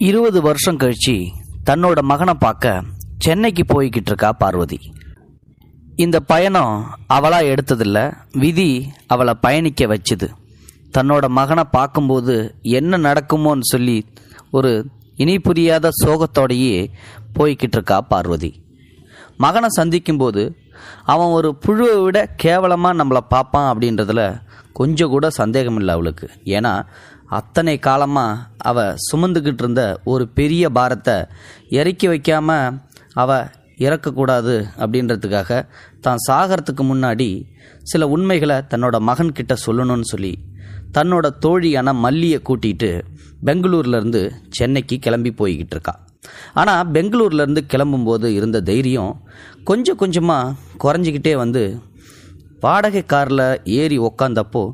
20 வருஷம் கழிச்சு தன்னோட மகனை பார்க்க சென்னைக்கு போய்கிட்டு இருக்கா பார்வதி. இந்த பயணம் அவளா எடுத்ததில்ல, விதி அவளை பயணிக்க வச்சுது. தன்னோட மகனை பார்க்கும்போது என்ன நடக்குமோன்னு சொல்லி ஒரு இனி புரியாத சோகத்தோடையே போய்கிட்டு இருக்கா பார்வதி. மகனை சந்திக்கும்போது அவன் ஒரு புழுவை விட கேவலமாக நம்மளை பார்ப்பான் அப்படின்றதுல கொஞ்சம் கூட சந்தேகம் இல்லை அவளுக்கு. ஏன்னா அத்தனை காலமாக அவள் சுமந்துக்கிட்டு இருந்த ஒரு பெரிய பாரத்தை இறக்கி வைக்காமல் அவள் இறக்கக்கூடாது அப்படின்றதுக்காக தான் சாகிறதுக்கு முன்னாடி சில உண்மைகளை தன்னோட மகன்கிட்ட சொல்லணும்னு சொல்லி தன்னோட தோழியான மல்லியை கூட்டிகிட்டு பெங்களூர்லேருந்து சென்னைக்கு கிளம்பி போய்கிட்டு இருக்கா. ஆனால் பெங்களூர்லேருந்து கிளம்பும்போது இருந்த தைரியம் கொஞ்சம் கொஞ்சமாக குறைஞ்சிக்கிட்டே வந்து வாடகை காரில் ஏறி உக்காந்தப்போ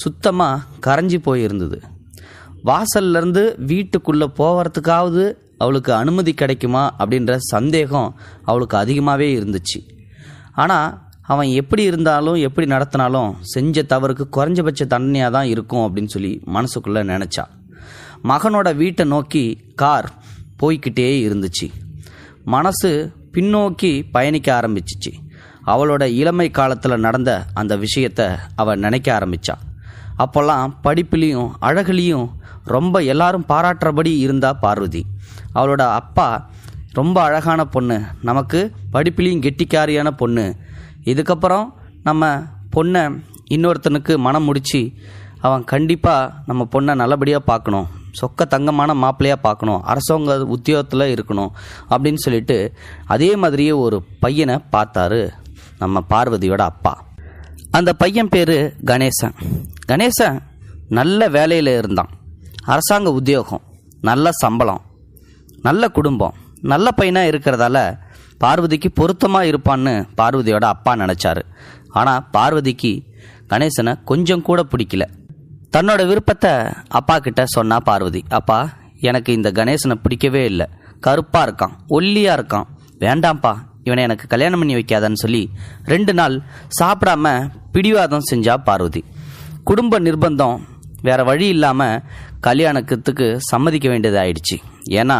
சுத்தமாக கரைஞ்சி போயிருந்தது. வாசல்லேருந்து வீட்டுக்குள்ளே போகிறதுக்காவது அவளுக்கு அனுமதி கிடைக்குமா அப்படின்ற சந்தேகம் அவளுக்கு அதிகமாகவே இருந்துச்சு. ஆனால் அவன் எப்படி இருந்தாலும் எப்படி நடத்தினாலும் செஞ்ச தவறுக்கு குறைஞ்சபட்ச தண்டனையாக தான் இருக்கும் அப்படின்னு சொல்லி மனசுக்குள்ளே நினச்சா. மகனோட வீட்டை நோக்கி கார் போய்கிட்டே இருந்துச்சு. மனசு பின்னோக்கி பயணிக்க ஆரம்பிச்சிச்சு. அவளோட இளமை காலத்தில் நடந்த அந்த விஷயத்தை அவள் நினைக்க ஆரம்பித்தா. அப்போல்லாம் படிப்புலேயும் அழகுலேயும் ரொம்ப எல்லாரும் பாராட்டுறபடி இருந்தா பார்வதி. அவளோட அப்பா ரொம்ப அழகான பொண்ணு, நமக்கு படிப்புலேயும் கெட்டிக்காரியான பொண்ணு, இதுக்கப்புறம் நம்ம பொண்ணை இன்னொருத்தனுக்கு மனம் முடித்து அவன் கண்டிப்பாக நம்ம பொண்ணை நல்லபடியாக பார்க்கணும், சொக்க தங்கமான மாப்பிள்ளையாக பார்க்கணும், அரசாங்க உத்தியோகத்தில் இருக்கணும் அப்படின்னு சொல்லிட்டு அதே மாதிரியே ஒரு பையனை பார்த்தாரு நம்ம பார்வதியோட அப்பா. அந்த பையன் பேர் கணேசன். கணேசன் நல்ல வேலையில் இருந்தான், அரசாங்க உத்தியோகம், நல்ல சம்பளம், நல்ல குடும்பம், நல்ல பையனாக இருக்கிறதால பார்வதிக்கு பொருத்தமாக இருப்பான்னு பார்வதியோட அப்பா நினச்சாரு. ஆனால் பார்வதிக்கு கணேசனை கொஞ்சம் கூட பிடிக்கல. தன்னோட விருப்பத்தை அப்பா கிட்ட சொன்னா பார்வதி. அப்பா, எனக்கு இந்த கணேசனை பிடிக்கவே இல்லை, கருப்பாக இருக்கான், ஒல்லியாக இருக்கான், வேண்டாம்ப்பா, இவனை எனக்கு கல்யாணம் பண்ணி வைக்காதான்னு சொல்லி 2 நாள் சாப்பிடாம பிடிவாதம் செஞ்சா பார்வதி. குடும்ப நிர்பந்தம், வேற வழி இல்லாமல் கல்யாணத்துக்கு சம்மதிக்க வேண்டியது ஆயிடுச்சு. ஏன்னா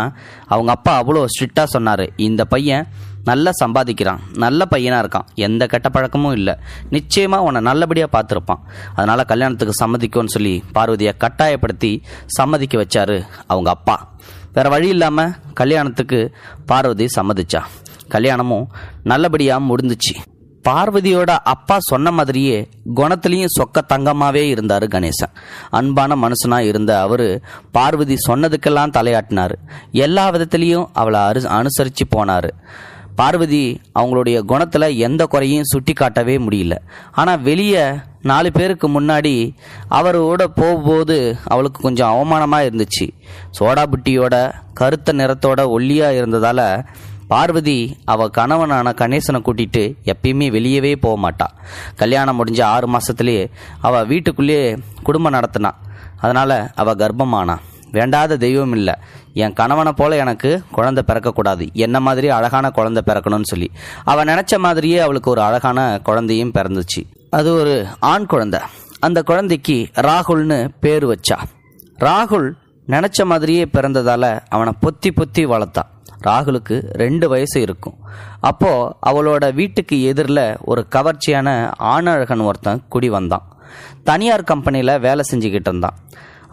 அவங்க அப்பா அவ்வளோ ஸ்ட்ரிக்டாக சொன்னார், இந்த பையன் நல்லா சம்பாதிக்கிறான், நல்ல பையனாக இருக்கான், எந்த கெட்ட பழக்கமும் இல்லை, நிச்சயமாக உன்னை நல்லபடியாக பார்த்துருப்பான், அதனால் கல்யாணத்துக்கு சம்மதிக்கும்னு சொல்லி பார்வதியை கட்டாயப்படுத்தி சம்மதிக்க வச்சாரு அவங்க அப்பா. வேற வழி இல்லாமல் கல்யாணத்துக்கு பார்வதி சம்மதிச்சா. கல்யாணமும் நல்லபடியாக முடிஞ்சிச்சு. பார்வதியோட அப்பா சொன்ன மாதிரியே குணத்திலையும் சொக்க தங்கமாகவே இருந்தார் கணேசன். அன்பான மனுஷனாக இருந்த அவர் பார்வதி சொன்னதுக்கெல்லாம் தலையாட்டினார். எல்லா விதத்திலையும் அவளை அனுசரித்து போனார். பார்வதி அவங்களுடைய குணத்தில் எந்த குறையும் சுட்டி காட்டவே முடியல. ஆனால் வெளியே 4 பேருக்கு முன்னாடி அவரோட போகும்போது அவளுக்கு கொஞ்சம் அவமானமாக இருந்துச்சு. சோடா புட்டியோட கருத்த நிறத்தோட ஒல்லியாக இருந்ததால் பார்வதி அவள் கணவனான கணேசனை கூட்டிகிட்டு எப்பயுமே வெளியவே போக மாட்டாள். கல்யாணம் முடிஞ்ச 6 மாதத்துலேயே அவள் வீட்டுக்குள்ளேயே குடும்பம் நடத்தினான். அதனால் அவள் கர்ப்பமானா. வேண்டாத தெய்வம் இல்லை, என் கணவனை போல எனக்கு குழந்தை பிறக்கக்கூடாது, என்ன மாதிரி அழகான குழந்தை பிறக்கணும்னு சொல்லி அவள் நினச்ச மாதிரியே அவளுக்கு ஒரு அழகான குழந்தையும் பிறந்துச்சு. அது ஒரு ஆண் குழந்தை. அந்த குழந்தைக்கு ராகுல்னு பேர் வச்சா. ராகுல் நினச்ச மாதிரியே பிறந்ததால் அவனை பொத்தி பொத்தி வளர்த்தான். ராகுலுக்கு 2 வயசு இருக்கும். அப்போது அவளோட வீட்டுக்கு எதிரில் ஒரு கவர்ச்சியான ஆணழகன் ஒருத்தன் குடி வந்தான். தனியார் கம்பெனியில் வேலை செஞ்சுக்கிட்டு இருந்தான்.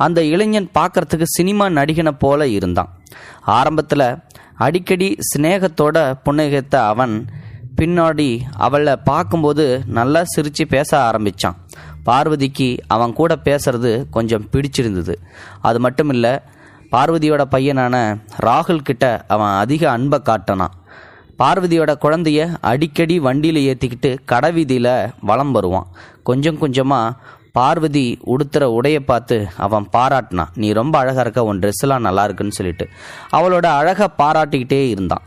அந்த இளைஞன் பார்க்கறதுக்கு சினிமா நடிகனை போல இருந்தான். ஆரம்பத்தில் அடிக்கடி சிநேகத்தோட புன்னகைத்த அவன் பின்னாடி அவளை பார்க்கும்போது நல்லா சிரித்து பேச ஆரம்பித்தான். பார்வதிக்கு அவன் கூட பேசுறது கொஞ்சம் பிடிச்சிருந்தது. அது மட்டும் இல்லை, பார்வதியோட பையனான ராகுல் கிட்ட அவன் அதிக அன்பை காட்டினான். பார்வதியோட குழந்தைய அடிக்கடி வண்டியில் ஏற்றிக்கிட்டு கடைவீதியில் வலம் வருவான். கொஞ்சம் கொஞ்சமாக பார்வதி உடுத்துகிற உடையை பார்த்து அவன் பாராட்டினான். நீ ரொம்ப அழகாக இருக்க, உன் ட்ரெஸ்ஸெல்லாம் நல்லா இருக்குன்னு சொல்லிட்டு அவளோட அழகை பாராட்டிக்கிட்டே இருந்தான்.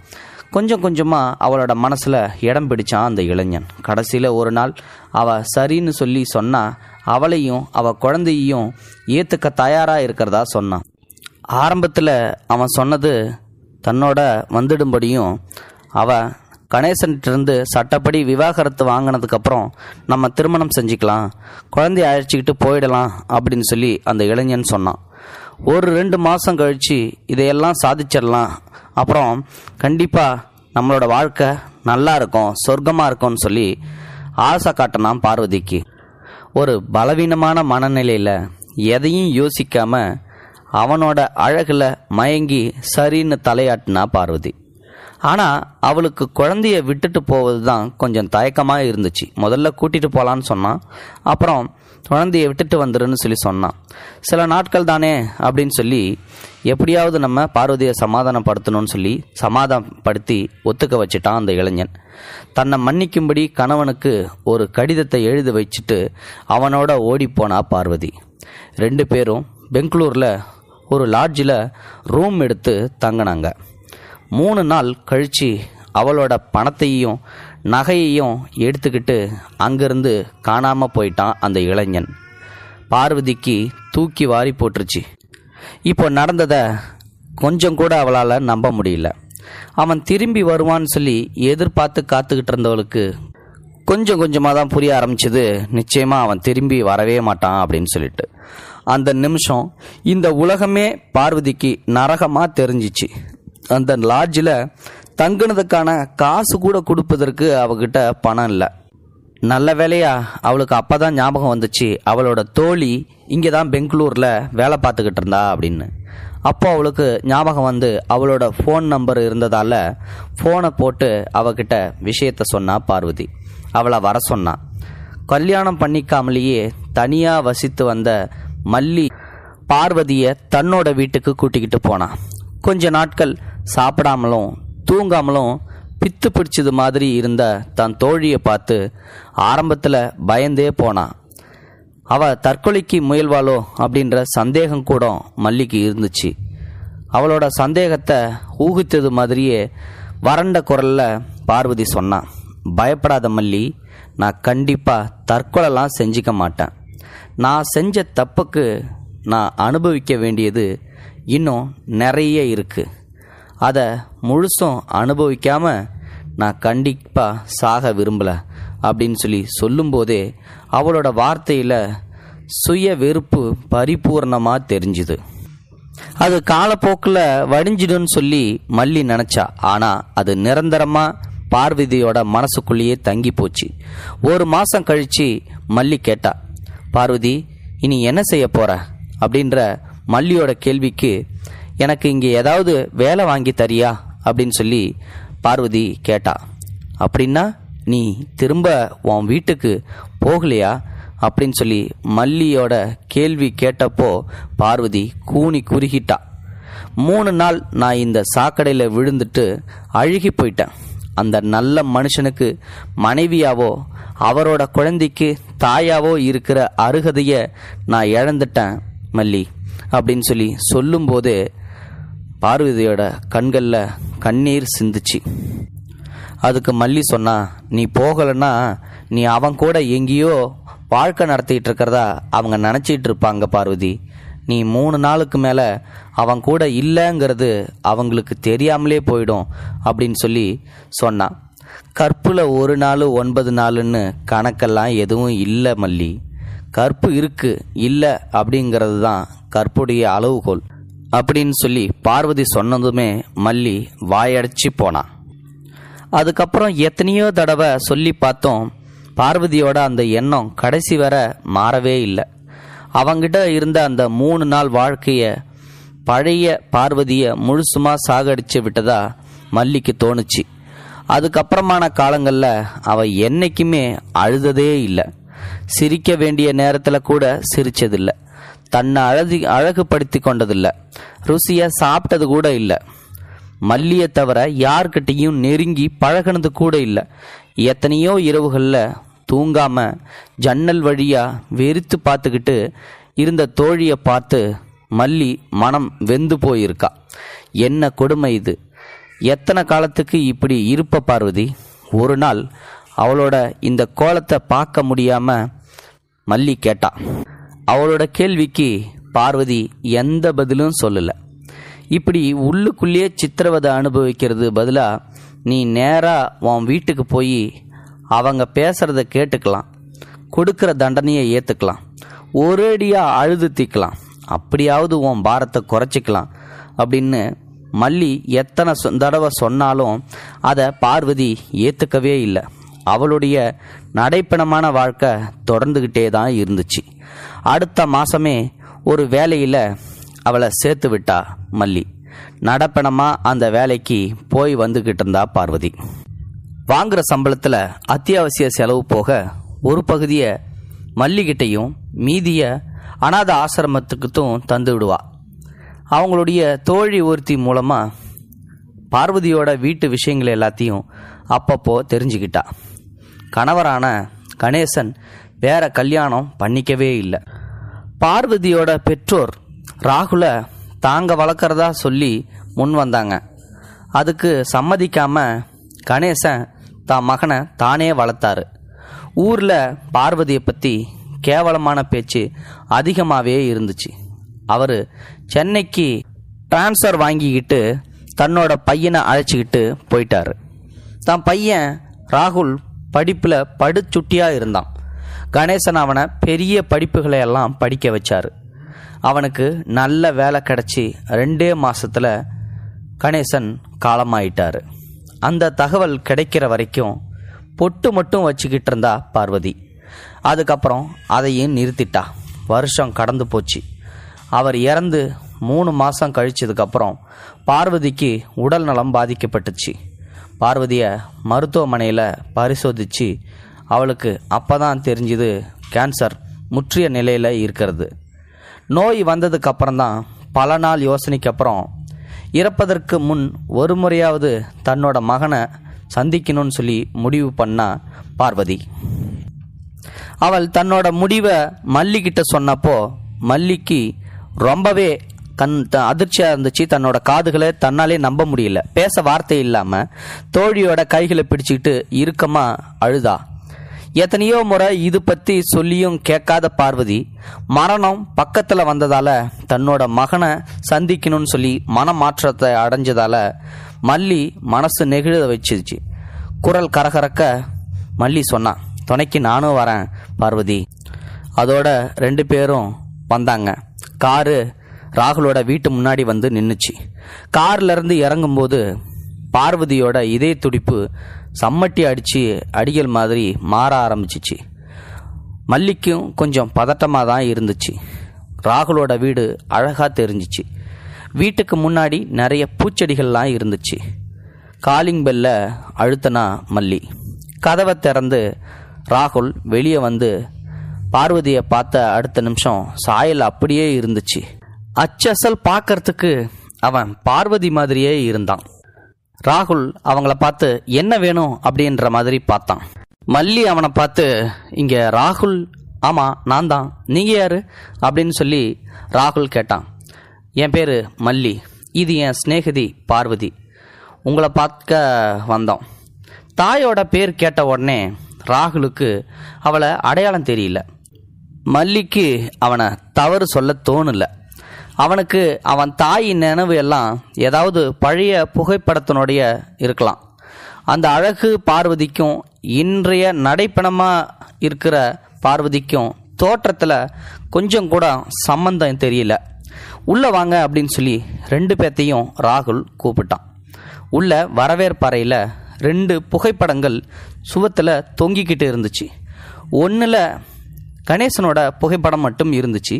கொஞ்சம் கொஞ்சமாக அவளோட மனசில் இடம் பிடிச்சான் அந்த இளைஞன். கடைசியில் ஒரு நாள் அவள் சரின்னு சொல்லி சொன்னா அவளையும் அவள் குழந்தையையும் ஏற்றுக்க தயாராக இருக்கிறதா சொன்னான். ஆரம்பத்தில் அவன் சொன்னது தன்னோட வந்துடும்படியும் அவள் கணேசன்கிட்டருந்து சட்டப்படி விவாகரத்து வாங்கினதுக்கப்புறம் நம்ம திருமணம் செஞ்சுக்கலாம், குழந்தைய அழைச்சிக்கிட்டு போயிடலாம் அப்படின்னு சொல்லி அந்த இளைஞன் சொன்னான். ஒரு 2 மாதம் கழித்து இதையெல்லாம் சாதிச்சிடலாம், அப்புறம் கண்டிப்பாக நம்மளோட வாழ்க்கை நல்லா இருக்கும், சொர்க்கமாக இருக்கும்னு சொல்லி ஆசை காட்டினான் பார்வதிக்கு. ஒரு பலவீனமான மனநிலையில் எதையும் யோசிக்காம அவனோட அழகில் மயங்கி சரின்னு தலையாட்டினா பார்வதி. ஆனால் அவளுக்கு குழந்தைய விட்டுட்டு போவது தான் கொஞ்சம் தயக்கமாக இருந்துச்சு. முதல்ல கூட்டிகிட்டு போகலான்னு சொன்னான், அப்புறம் குழந்தைய விட்டுட்டு வந்துருன்னு சொல்லி சொன்னான். சில நாட்கள் தானே அப்படின்னு சொல்லி எப்படியாவது நம்ம பார்வதியை சமாதானப்படுத்தணும்னு சொல்லி சமாதானப்படுத்தி ஒத்துக்க வச்சுட்டான் அந்த இளைஞன். தன்னை மன்னிக்கும்படி கணவனுக்கு ஒரு கடிதத்தை எழுதி வச்சுட்டு அவனோட ஓடிப்போனா பார்வதி. 2 பேரும் பெங்களூரில் ஒரு லாட்ஜில் ரூம் எடுத்து தங்கினாங்க. 3 நாள் கழித்து அவளோட பணத்தையும் நகையையும் எடுத்துக்கிட்டு அங்கிருந்து காணாமல் போயிட்டான் அந்த இளைஞன். பார்வதிக்கு தூக்கி வாரி போட்டுருச்சு. இப்போ நடந்ததை கொஞ்சம் கூட அவளால் நம்ப முடியல. அவன் திரும்பி வருவான்னு சொல்லி எதிர்பார்த்து காத்துக்கிட்டு இருந்தவளுக்கு கொஞ்சம் கொஞ்சமாக தான் புரிய ஆரம்பிச்சது, நிச்சயமாக அவன் திரும்பி வரவே மாட்டான் அப்படின்னு சொல்லிட்டு. அந்த நிமிஷம் இந்த உலகமே பார்வதிக்கு நரகமாக தெரிஞ்சிச்சு. அந்த லாட்ஜில் தங்குனதுக்கான காசு கூட கொடுப்பதற்கு அவகிட்ட பணம் இல்லை. நல்ல வேலையா அவளுக்கு அப்போ தான் ஞாபகம் வந்துச்சு, அவளோட தோழி இங்கே தான் பெங்களூரில் வேலை பார்த்துக்கிட்டு இருந்தா அப்படின்னு. அப்போ அவளுக்கு ஞாபகம் வந்து அவளோட ஃபோன் நம்பர் இருந்ததால் ஃபோனை போட்டு அவகிட்ட விஷயத்த சொன்னா பார்வதி. அவளை வர சொன்னான். கல்யாணம் பண்ணிக்காமலேயே தனியாக வசித்து வந்த மல்லி பார்வதியை தன்னோட வீட்டுக்கு கூட்டிக்கிட்டு போனான். கொஞ்ச நாட்கள் சாப்பிடாமலும் தூங்காமலும் பித்து பிடிச்சது மாதிரி இருந்த தன் தோழியை பார்த்து ஆரம்பத்தில் பயந்தே போனான். அவள் தற்கொலைக்கு முயல்வாளோ அப்படின்ற சந்தேகம் கூட மல்லிக்கு இருந்துச்சு. அவளோட சந்தேகத்தை ஊகித்தது மாதிரியே வறண்ட குரலில் பார்வதி சொன்னான், பயப்படாத மல்லி, நான் கண்டிப்பாக தற்கொலைலாம் செஞ்சிக்க மாட்டேன். நான் செஞ்ச தப்புக்கு நான் அனுபவிக்க வேண்டியது இன்னும் நிறைய இருக்குது. அதை முழுசும் அனுபவிக்காமல் நான் கண்டிப்பாக சாக விரும்பலை அப்படின்னு சொல்லி சொல்லும்போதே அவளோட வார்த்தையில் சுய வெறுப்பு பரிபூர்ணமாக தெரிஞ்சுது. அது காலப்போக்கில் வடிஞ்சிடுன்னு சொல்லி மல்லி நினச்சா. ஆனால் அது நிரந்தரமாக பார்வதியோட மனசுக்குள்ளேயே தங்கி போச்சு. 1 மாதம் கழித்து மல்லி கேட்டா, பார்வதி இனி என்ன செய்ய போற அப்படின்ற மல்லியோட கேள்விக்கு, எனக்கு இங்கே ஏதாவது வேலை வாங்கி தரியா அப்படின்னு சொல்லி பார்வதி கேட்டா. அப்படின்னா நீ திரும்ப உன் வீட்டுக்கு போகலையா அப்படின்னு சொல்லி மல்லியோட கேள்வி கேட்டப்போ பார்வதி கூனி குறுகிட்டா. 3 நாள் நான் இந்த சாக்கடையில் விழுந்துட்டு அழுகி போயிட்டேன். அந்த நல்ல மனுஷனுக்கு மனைவியாவோ அவரோட குழந்தைக்கு தாயாவோ இருக்கிற அருகதையை நான் இழந்துட்டேன் மல்லி அப்படின்னு சொல்லி சொல்லும்போது பார்வதியோட கண்களில் கண்ணீர் சிந்துச்சு. அதுக்கு மல்லி சொன்னா, நீ போகலைன்னா நீ அவன் கூட எங்கேயோ வாழ்க்கை நடத்திட்டு இருக்கிறதா அவங்க நினச்சிட்டு இருப்பாங்க பார்வதி. நீ 3 நாளுக்கு மேலே அவன் கூட இல்லைங்கிறது அவங்களுக்கு தெரியாமலே போயிடும் அப்படின்னு சொல்லி சொன்னான். கற்புல 1 நாள் 9 நாளுன்னு கணக்கெல்லாம் எதுவும் இல்லை மல்லி. கற்பு இருக்கு இல்லை அப்படிங்கிறது தான் கற்புடைய அளவுகோல் அப்படின்னு சொல்லி பார்வதி சொன்னதுமே மல்லி வாயடைச்சி போனான். அதுக்கப்புறம் எத்தனையோ தடவை சொல்லி பார்த்தோம், பார்வதியோட அந்த எண்ணம் கடைசி வர மாறவே இல்லை. அவங்கிட்ட இருந்த அந்த 3 நாள் வாழ்க்கையை பழைய பார்வதியை முழுசுமாக சாகடிச்சு விட்டதா மல்லிக்கு தோணுச்சு. அதுக்கப்புறமான காலங்களில் அவள் என்னைக்குமே அழுததே இல்லை. சிரிக்க வேண்டிய நேரத்தில் கூட சிரிச்சதில்லை. தன்னை அழகுபடுத்தி கொண்டதில்லை. ருசியாக சாப்பிட்டது கூட இல்லை. மல்லியை தவிர யார்கிட்டையும் நெருங்கி பழகினது கூட இல்லை. எத்தனையோ இரவுகளில் தூங்காம ஜன்னல் வழியா வெறித்து பார்த்துக்கிட்டு இருந்த தோழியை பார்த்து மல்லி மனம் வெந்து போயிருக்கா. என்ன கொடுமை இது! எத்தனை காலத்துக்கு இப்படி இருப்ப பார்வதி? ஒரு நாள் அவளோட இந்த கோலத்தை பார்க்க முடியாம மல்லி கேட்டா. அவளோட கேள்விக்கு பார்வதி எந்த பதிலும் சொல்லல. இப்படி உள்ளுக்குள்ளேயே சித்திரவதை அனுபவிக்கிறது பதிலாக நீ நேராக உன் வீட்டுக்கு போய் அவங்க பேசுகிறத கேட்டுக்கலாம், கொடுக்குற தண்டனையை ஏற்றுக்கலாம், ஒரேடியாக அழுது தீக்கலாம். அப்படியாவது உன் பாரத்தை குறைச்சிக்கலாம் அப்படின்னு மல்லி எத்தனை தடவை சொன்னாலும் அதை பார்வதி ஏற்றுக்கவே இல்லை. அவளுடைய நடைப்பணமான வாழ்க்கை தொடர்ந்துக்கிட்டே தான் இருந்துச்சு. அடுத்த மாதமே ஒரு வேலையில் அவளை சேர்த்து விட்டா மல்லி. நடப்பணமாக அந்த வேலைக்கு போய் வந்துக்கிட்டு இருந்தா பார்வதி. வாங்குகிற சம்பளத்தில் அத்தியாவசிய செலவு போக ஒரு பகுதியை மல்லிகிட்டையும் மீதியை அநாத ஆசிரமத்துக்குத்தும் தந்து விடுவா. அவங்களுடைய தோழி ஒருத்தி மூலமாக பார்வதியோட வீட்டு விஷயங்கள் எல்லாத்தையும் அப்பப்போ தெரிஞ்சுக்கிட்டா. கணவரான கணேசன் வேற கல்யாணம் பண்ணிக்கவே இல்லை. பார்வதியோட பெற்றோர் ராகுலை தாங்க வளர்க்குறதா சொல்லி முன் வந்தாங்க. அதுக்கு சம்மதிக்காம கணேசன் தான் மகனை தானே வளர்த்தாரு. ஊரில் பார்வதியை பற்றி கேவலமான பேச்சு அதிகமாகவே இருந்துச்சு. அவர் சென்னைக்கு டிரான்ஸ்ஃபர் வாங்கிக்கிட்டு தன்னோட பையனை அழைச்சிக்கிட்டு போயிட்டாரு. தான் பையன் ராகுல் படிப்பில் படுச்சுட்டியாக இருந்தான். கணேசன் அவனை பெரிய படிப்புகளை எல்லாம் படிக்க வச்சார். அவனுக்கு நல்ல வேலை கிடச்சி 2 மாதத்தில் கணேசன் காலமாயிட்டார். அந்த தகவல் கிடைக்கிற வரைக்கும் பொட்டு மட்டும் வச்சுக்கிட்டு இருந்தா பார்வதி. அதுக்கப்புறம் அதையும் நிறுத்திட்டா. வருஷம் கடந்து போச்சு. அவர் இறந்து 3 மாதம் கழிச்சதுக்கப்புறம் பார்வதிக்கு உடல் நலம் பாதிக்கப்பட்டுச்சு. பார்வதியை மருத்துவமனையில் பரிசோதித்து அவளுக்கு அப்போ தான் தெரிஞ்சுது கேன்சர் முற்றிய நிலையில் இருக்கிறது. நோய் வந்ததுக்கப்புறம்தான் பல நாள் யோசனைக்கு அப்புறம் இறப்பதற்கு முன் ஒரு முறையாவது தன்னோட மகனை சந்திக்கணும்னு சொல்லி முடிவு பண்ணா பார்வதி. அவள் தன்னோட முடிவை மல்லிகிட்ட சொன்னப்போ மல்லிக்கு ரொம்பவே அதிர்ச்சியாக இருந்துச்சு. தன்னோட காதுகளை தன்னாலே நம்ப முடியல. பேச வார்த்தை இல்லாமல் தோழியோட கைகளை பிடிச்சிக்கிட்டு இறுக்கமாக அழுதா. எத்தனையோ முறை இது பற்றி சொல்லியும் கேட்காத பார்வதி மரணம் பக்கத்தில் வந்ததால் தன்னோட மகனை சந்திக்கணும்னு சொல்லி மனமாற்றத்தை அடைஞ்சதால் மல்லி மனசு நெகிழ வச்சிருச்சு. குரல் கரகரக்க மல்லி சொன்னான், துணைக்கு நானும் வரேன் பார்வதி. அதோட 2 பேரும் வந்தாங்க. காரு ராகுலோட வீட்டு முன்னாடி வந்து நின்றுச்சு. கார்லேருந்து இறங்கும்போது பார்வதியோட இதய துடிப்பு சம்மட்டி அடித்து அடிகள் மாதிரி மாற ஆரம்பிச்சிச்சு. மல்லிக்கும் கொஞ்சம் பதட்டமாக தான் இருந்துச்சு. ராகுலோட வீடு அழகாக தெரிஞ்சிச்சு. வீட்டுக்கு முன்னாடி நிறைய பூச்செடிகள்லாம் இருந்துச்சு. காலிங் பெல்ல அழுத்தனா மல்லி. கதவை திறந்து ராகுல் வெளியே வந்து பார்வதியை பார்த்த அடுத்த நிமிஷம் சாயல் அப்படியே இருந்துச்சு. அச்சசல் பார்க்கறதுக்கு அவன் பார்வதி மாதிரியே இருந்தான். ராகுல் அவங்கள பார்த்து என்ன வேணும் அப்படின்ற மாதிரி பார்த்தான். மல்லி அவனை பார்த்து, இங்கே ராகுல், ஆமாம் நான் தான், நீங்கள் யார் அப்படின்னு சொல்லி ராகுல் கேட்டான். என் பேர் மல்லி, இது என் சிநேகிதி பார்வதி, உங்களை பார்க்க வந்தோம். தாயோட பேர் கேட்ட உடனே ராகுலுக்கு அவளை அடையாளம் தெரியல. மல்லிக்கு அவனை தவறு சொல்ல தோணல. அவனுக்கு அவன் தாயின் நினைவு எல்லாம் ஏதாவது பழைய புகைப்படத்தினுடைய இருக்கலாம். அந்த அழகு பார்வதிக்கும் இன்றைய நடைப்பணமாக இருக்கிற பார்வதிக்கும் தோற்றத்தில் கொஞ்சம் கூட சம்பந்தம் தெரியல. உள்ளே வாங்க அப்படின்னு சொல்லி 2 பேர்த்தையும் ராகுல் கூப்பிட்டான். உள்ள வரவேற்பறையில் 2 புகைப்படங்கள் சுவத்தில் தொங்கிக்கிட்டு இருந்துச்சு. ஒன்றில் கணேசனோட புகைப்படம் மட்டும் இருந்துச்சு.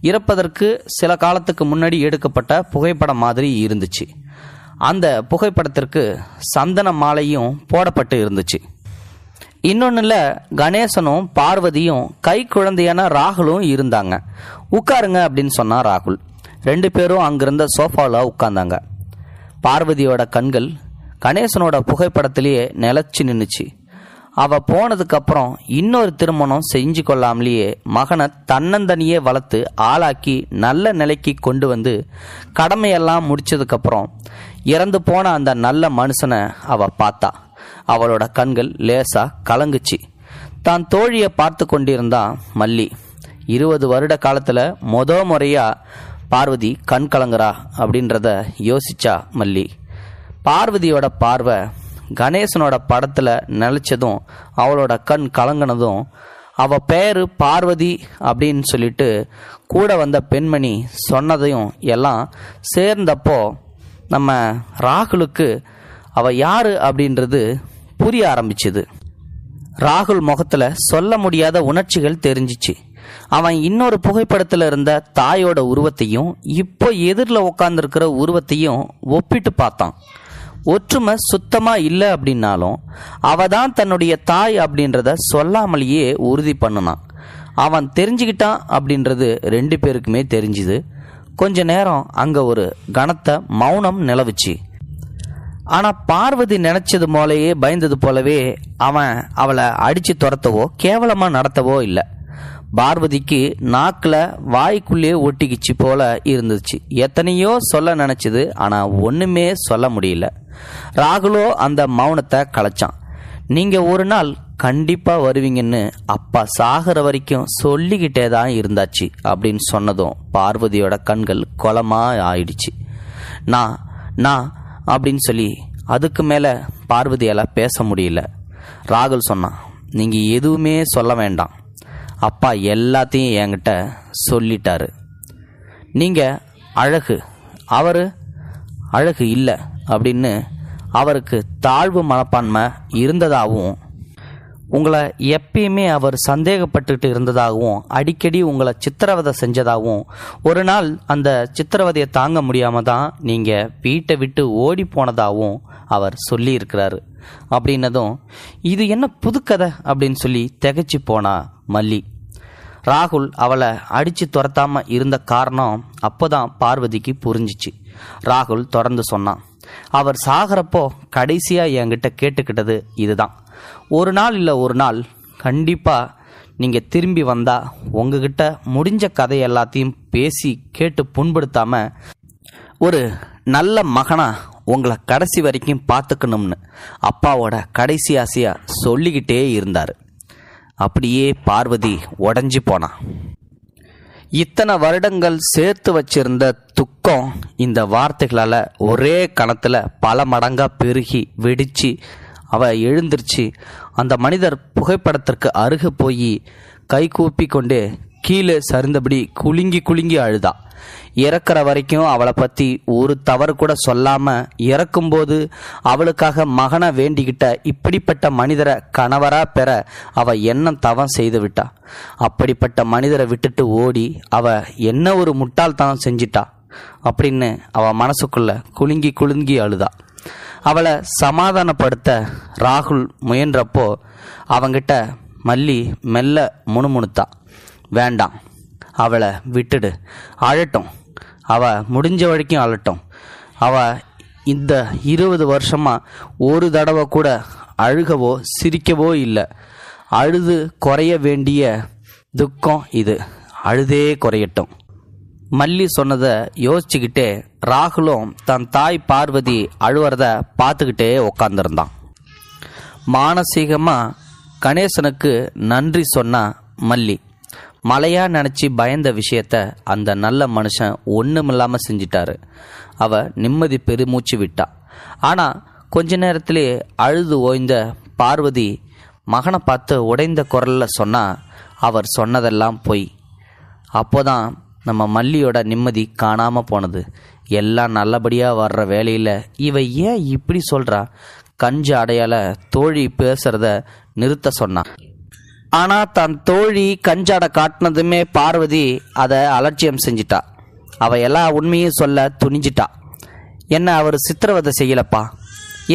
இறப்பதற்கு சில காலத்துக்கு முன்னாடி எடுக்கப்பட்ட புகைப்படம் மாதிரி இருந்துச்சு. அந்த புகைப்படத்திற்கு சந்தன மாலையும் போடப்பட்டு இருந்துச்சு. இன்னொன்னுல கணேசனும் பார்வதியும் கை குழந்தையான ராகுலும் இருந்தாங்க. உட்காருங்க அப்படின்னு சொன்னா ராகுல். 2 பேரும் அங்கிருந்த சோஃபாவில் உட்கார்ந்தாங்க. பார்வதியோட கண்கள் கணேசனோட புகைப்படத்திலேயே நிலச்சி நின்றுச்சு. அவ போனதுக்கப்புறம் இன்னொரு திருமணம் செஞ்சு கொள்ளாமலேயே மகனை தன்னந்தனியே வளர்த்து ஆளாக்கி நல்ல நிலைக்கு கொண்டு வந்து கடமையெல்லாம் முடிச்சதுக்கப்புறம் இறந்து போன அந்த நல்ல மனுஷனை அவ பார்த்தா. அவளோட கண்கள் லேசா கலங்குச்சு. தான் தோழியை பார்த்து கொண்டிருந்தா மல்லி. 20 வருட காலத்தில் முறையா பார்வதி கண் கலங்குறா அப்படின்றத யோசிச்சா மல்லி. பார்வதியோட பார்வை கணேசனோட படத்தில் நிலச்சதும் அவளோட கண் கலங்கினதும் அவ பேரு பார்வதி அப்படின்னு சொல்லிட்டு கூட வந்த பெண்மணி சொன்னதையும் எல்லாம் சேர்ந்தப்போ நம்ம ராகுலுக்கு அவ யாரு அப்படின்றது புரிய ஆரம்பிச்சுது. ராகுல் முகத்துல சொல்ல முடியாத உணர்ச்சிகள் தெரிஞ்சிச்சு. அவன் இன்னொரு புகைப்படத்தில் இருந்த தாயோட உருவத்தையும் இப்போ எதிரில் உட்காந்துருக்கிற உருவத்தையும் ஒப்பிட்டு பார்த்தான். ஒற்றுமை சுத்தமா இல்லை அப்படின்னாலும் அவ தான் தன்னுடைய தாய் அப்படின்றத சொல்லாமலேயே உறுதி பண்ணினான். அவன் தெரிஞ்சுக்கிட்டான் அப்படின்றது 2 பேருக்குமே தெரிஞ்சுது. கொஞ்ச நேரம் அங்க ஒரு கனத்த மௌனம் நிலவுச்சு. ஆனா பார்வதி நினைச்சது போலயே பயந்தது போலவே அவன் அவளை அடிச்சு துரத்தவோ கேவலமா நடத்தவோ இல்லை. பார்வதிக்கு நாக்குல வாய்க்குள்ளேயே ஒட்டிக்கிச்சு போல இருந்துச்சு. எத்தனையோ சொல்ல நினைச்சது, ஆனா ஒண்ணுமே சொல்ல முடியல. ராகுலோ அந்த மௌனத்தை கலைச்சான். நீங்க ஒரு நாள் கண்டிப்பா வருவீங்கன்னு அப்பா சாகிற வரைக்கும் சொல்லிக்கிட்டே தான் இருந்தாச்சு அப்படின்னு சொன்னதும் பார்வதியோட கண்கள் குளமா ஆயிடுச்சு. நான் அப்படின்னு சொல்லி அதுக்கு மேல பார்வதியால பேச முடியல. ராகுல் சொன்னான், நீங்க எதுவுமே சொல்ல வேண்டாம், அப்பா எல்லாத்தையும் என்கிட்ட சொல்லிட்டாரு. நீங்க அழகு, அவரு அழகு இல்லை அப்படின்னு அவருக்கு தாழ்வு மனப்பான்மை இருந்ததாகவும், உங்களை எப்பயுமே அவர் சந்தேகப்பட்டுட்டு இருந்ததாகவும், அடிக்கடி உங்களை சித்திரவதை செஞ்சதாகவும், ஒரு நாள் அந்த சித்திரவதையை தாங்க முடியாம தான் நீங்க வீட்டை விட்டு ஓடி போனதாகவும் அவர் சொல்லி இருக்கிறாரு அப்படின்னதும், இது என்ன புதுக்கதை அப்படின்னு சொல்லி திகைச்சு போனா மல்லி. ராகுல் அவளை அடிச்சு துரத்தாம இருந்த காரணம் அப்போதான் பார்வதிக்கு புரிஞ்சிச்சு. ராகுல் தொடர்ந்து சொன்னான், அவர் சாகிறப்போ கடைசியா என்கிட்ட கேட்டுக்கிட்டது இதுதான், ஒரு நாள் இல்லை ஒரு நாள் கண்டிப்பா நீங்க திரும்பி வந்தா உங்ககிட்ட முடிஞ்ச கதை எல்லாத்தையும் பேசி கேட்டு புண்படுத்தாம ஒரு நல்ல மகனா உங்களை கடைசி வரைக்கும் பார்த்துக்கணும்னு அப்பாவோட கடைசி ஆசையா சொல்லிக்கிட்டே இருந்தாரு. அப்படியே பார்வதி உடஞ்சி போனான். இத்தனை வருடங்கள் சேர்த்து வச்சிருந்த துக்கம் இந்த வார்த்தைகளால ஒரே கணத்துல பல மடங்கா பெருகி வெடிச்சு அவ எழுந்திருச்சு. அந்த மனிதர் புகைப்படத்திற்கு அருகே போய் கை கூப்பி கொண்டு கீழே சரிந்தபடி குலுங்கி குலுங்கி அழுதா. இறக்குற வரைக்கும் அவளை பத்தி ஒரு தவறு கூட சொல்லாம இறக்கும்போது அவளுக்காக மகனை வேண்டிக்கிட்ட இப்படிப்பட்ட மனிதரை கணவரா பெற அவ என்ன தவம் செய்து விட்டா. அப்படிப்பட்ட மனிதரை விட்டுட்டு ஓடி அவ என்ன ஒரு முட்டாள்தனம் செஞ்சிட்டா அப்படின்னு அவ மனசுக்குள்ள குலுங்கி குலுங்கி அழுதா. அவளை சமாதானப்படுத்த ராகுல் முயன்றப்போ அவங்கிட்ட மல்லி மெல்ல முணுமுணுத்தா. வேண்டாம், அவளை விட்டுடு, அழட்டும், அவ முடிஞ்ச வரைக்கும் அழட்டும். அவ இந்த 20 வருஷமா ஒரு தடவை கூட அழுகவோ சிரிக்கவோ இல்லை. அழுது குறைய வேண்டிய துக்கம் இது, அழுதே குறையட்டும். மல்லி சொன்னதை யோசிச்சுக்கிட்டே ராகுலும் தன் தாய் பார்வதி அழுவுறத பார்த்துக்கிட்டே உக்காந்துருந்தான். மானசீகமா கணேசனுக்கு நன்றி சொன்னா மல்லி. மலையா நினைச்சி பயந்த விஷயத்த அந்த நல்ல மனுஷன் ஒண்ணுமில்லாம செஞ்சிட்டாரு. அவ நிம்மதி பெருமூச்சு விட்டா. ஆனா கொஞ்ச நேரத்திலே அழுது ஓய்ந்த பார்வதி மகனை பார்த்து உடைந்த குரல்ல சொன்னா, அவர் சொன்னதெல்லாம் பொய். அப்போதான் நம்ம மல்லியோட நிம்மதி காணாம போனது. எல்லாம் நல்லபடியா வர்ற வேலையில இவ ஏன் இப்படி சொல்றா? கஞ்ச அடையால தோழி பேசுறத நிறுத்த சொன்னா. ஆனா தன் தோழி கஞ்சாட காட்டினதுமே பார்வதி அதை அலட்சியம் செஞ்சிட்டா. அவ எல்லா உண்மையும் சொல்ல துணிஞ்சிட்டா. என்ன அவர் சித்திரவதை செய்யலப்பா,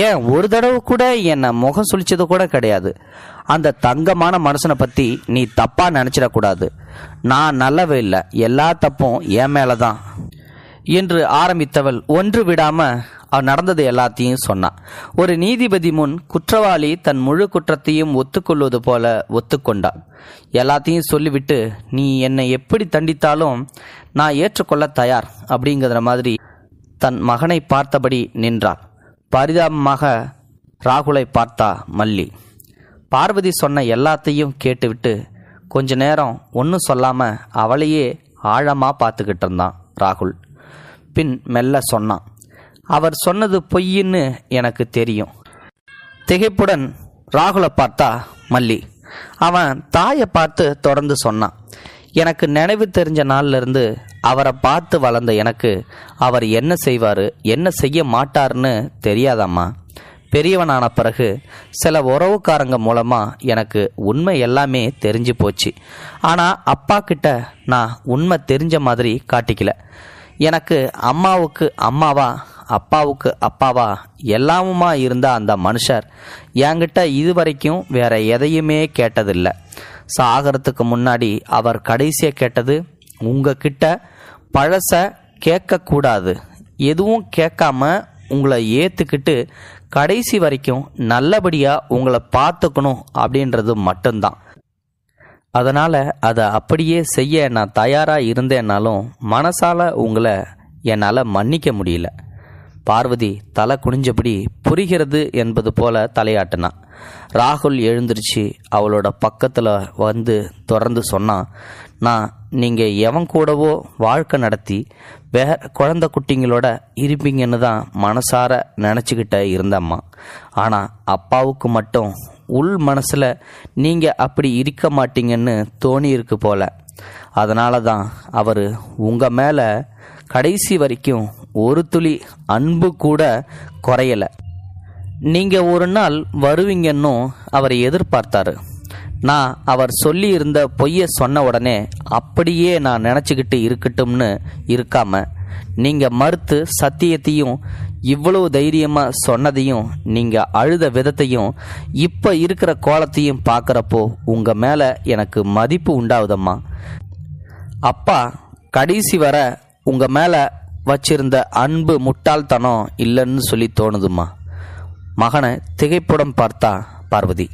ஏன் ஒரு தடவை கூட என்னை முகம் சுழிச்சது கூட கிடையாது. அந்த தங்கமான மனுஷனை பத்தி நீ தப்பா நினைச்சிடக்கூடாது. நான் நல்லவே இல்லை, எல்லா தப்பும் என் மேலதான் என்று ஆரம்பித்தவள் ஒன்று விடாம நடந்தது எல்லாத்தையும் சொன்னான். ஒரு நீதிபதி முன் குற்றவாளி தன் முழு குற்றத்தையும் ஒத்துக்கொள்வது போல ஒத்துக்கொண்டான். எல்லாத்தையும் சொல்லிவிட்டு, நீ என்னை எப்படி தண்டித்தாலும் நான் ஏற்றுக்கொள்ள தயார் அப்படிங்கிற மாதிரி தன் மகனை பார்த்தபடி நின்றாள். பரிதாபமாக ராகுலை பார்த்தா மல்லி. பார்வதி சொன்ன எல்லாத்தையும் கேட்டுவிட்டு கொஞ்ச நேரம் ஒன்றும் சொல்லாம அவளையே ஆழமா பார்த்துக்கிட்டு இருந்தான் ராகுல். பின் மெல்ல சொன்னான், அவர் சொன்னது பொய்ன்னு எனக்கு தெரியும். திகைப்புடன் ராகுலை பார்த்தா மல்லி. அவன் தாயை பார்த்து தொடர்ந்து சொன்னான். எனக்கு நினைவு தெரிஞ்ச நாள்ல இருந்து அவரை பார்த்து வளர்ந்த எனக்கு அவர் என்ன செய்வார் என்ன செய்ய மாட்டார்னு தெரியாதாம்மா. பெரியவனான பிறகு சில உறவுக்காரங்க மூலமாக எனக்கு உண்மை எல்லாமே தெரிஞ்சு போச்சு. ஆனால் அப்பா கிட்ட நான் உண்மை தெரிஞ்ச மாதிரி காட்டிக்கல. எனக்கு அம்மாவுக்கு அம்மாவா அப்பாவுக்கு அப்பாவா எல்லாமுமா இருந்த அந்த மனுஷர் என்கிட்ட இதுவரைக்கும் வேற எதையுமே கேட்டதில்லை. சாகிறதுக்கு முன்னாடி அவர் கடைசியாக கேட்டது, உங்ககிட்ட பழச கேட்கக்கூடாது, எதுவும் கேட்காம உங்களை ஏற்றுக்கிட்டு கடைசி வரைக்கும் நல்லபடியாக உங்களை பார்த்துக்கணும் அப்படின்றது மட்டும்தான். அதனால் அதை அப்படியே செய்ய நான் தயாராக இருந்தேன்னாலும் மனசால் உங்களை என்னால் மன்னிக்க முடியல. பார்வதி தலை குனிஞ்சபடி புரிகிறது என்பது போல தலையாட்டினான். ராகுல் எழுந்திருச்சு அவளோட பக்கத்தில் வந்து தொடர்ந்து சொன்னான். நீங்கள் எவன் கூடவோ வாழ்க்கை நடத்தி வேற குழந்தை குட்டிங்களோட இருப்பீங்கன்னு தான் மனசார நினச்சிக்கிட்ட இருந்தம்மா. ஆனால் அப்பாவுக்கு மட்டும் உள் மனசில் நீங்கள் அப்படி இருக்க மாட்டீங்கன்னு தோணியிருக்கு போல. அதனால தான் அவர் உங்கள் மேலே கடைசி வரைக்கும் ஒரு துளி அன்பு கூட குறையலை. நீங்கள் ஒரு நாள் வருவீங்கன்னும் அவரை எதிர்பார்த்தாரு. நான் அவர் சொல்லி இருந்த பொய்யை சொன்ன உடனே அப்படியே நான் நினச்சிக்கிட்டு இருக்கட்டும்னு இருக்காம நீங்கள் மறுத்து சத்தியத்தையும் இவ்வளவு தைரியமாக சொன்னதையும் நீங்கள் அழுத விதத்தையும் இப்போ இருக்கிற கோலத்தையும் பார்க்குறப்போ உங்கள் மேலே எனக்கு மதிப்பு உண்டாகுதம்மா. அப்பா கடைசி வர உங்கள் மேலே வச்சிருந்த அன்பு முட்டாள்தனம் இல்லைன்னு சொல்லி தோணுதும்மா. மகனை திகைப்புடன் பார்த்தா பார்வதி.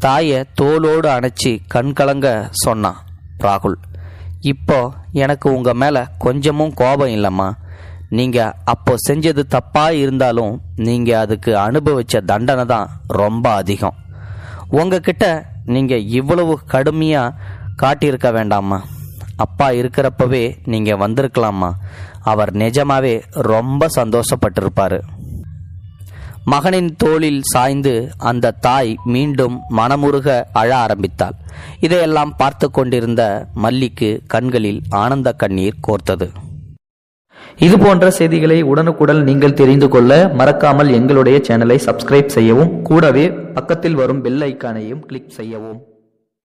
தாயை தோளோடு அணைச்சி கண்கலங்க சொன்னான் ராகுல். இப்போ எனக்கு உங்கள் மேலே கொஞ்சமும் கோபம் இல்லைம்மா. நீங்கள் அப்போ செஞ்சது தப்பாக இருந்தாலும் நீங்கள் அதுக்கு அனுபவித்த தண்டனை தான் ரொம்ப அதிகம். உங்ககிட்ட நீங்கள் இவ்வளவு கடுமையாக காட்டியிருக்க வேண்டாம்மா. அப்பா இருக்கிறப்பவே நீங்கள் வந்திருக்கலாமா. அவர் நிஜமாவே ரொம்ப சந்தோஷப்பட்டிருப்பார். மகனின் தோளில் சாய்ந்து அந்த தாய் மீண்டும் மனமுருக அழ ஆரம்பித்தாள். இதையெல்லாம் பார்த்து கொண்டிருந்த மல்லிக்கு கண்களில் ஆனந்த கண்ணீர் கோர்த்தது. இது போன்ற செய்திகளை உடனுக்குடன் நீங்கள் தெரிந்து கொள்ள மறக்காமல் எங்களுடைய சேனலை சப்ஸ்கிரைப் செய்யவும், கூடவே பக்கத்தில் வரும் பெல் ஐக்கானையும் கிளிக் செய்யவும்.